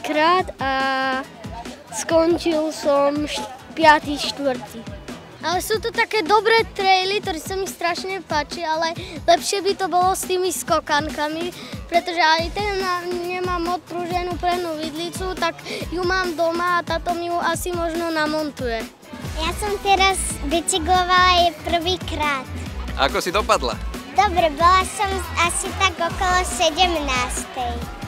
prvýkrát a skončil som 5., 4. Ale sú to také dobré traily, ktoré sa mi strašne páči, ale lepšie by to bolo s tými skokankami, pretože aj nemám odprúženú prednú vidlicu, tak ju mám doma a táto mi ju asi možno namontuje. Ja som teraz bicyklovala jej prvýkrát. Ako si dopadla? Dobre, bola som asi tak okolo 17.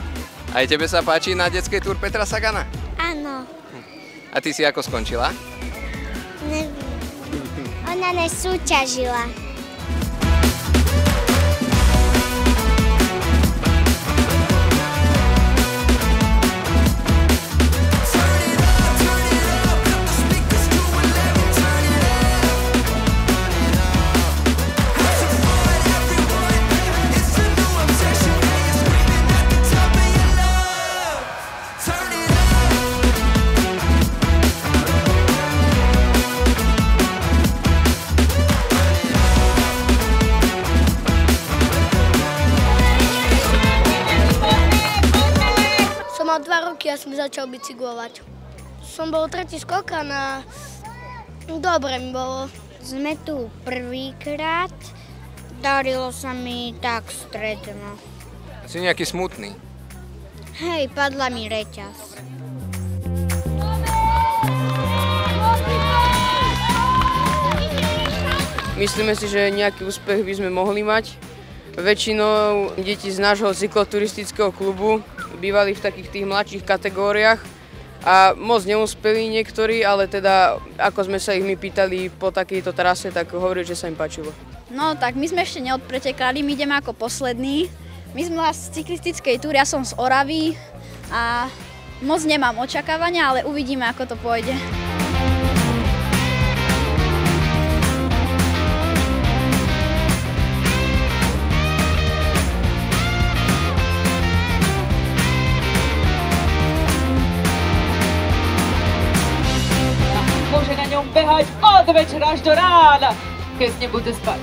Aj tebe sa páči na detskej túr Petra Sagana? Áno. A ty si ako skončila? Neviem. Ona nesúťažila. Mal 2 roky a som začal bicyklovať. Som bol 3. skokan a dobre mi bolo. Sme tu prvýkrát, darilo sa mi tak stredno. Si nejaký smutný? Hej, padla mi reťaz. Myslíme si, že nejaký úspech by sme mohli mať. Väčšinou deti z nášho cykloturistického klubu bývali v takých tých mladších kategóriách a moc neúspeli niektorí, ale teda ako sme sa ich my pýtali po takejto trase, tak hovorili, že sa im páčilo. No tak my sme ešte neodpretekali, my ideme ako poslední. My sme z cyklistickej túry, ja som z Oravy a moc nemám očakávania, ale uvidíme, ako to pôjde. Môže na ňom behať od večera až do rána, keď nebudú spať.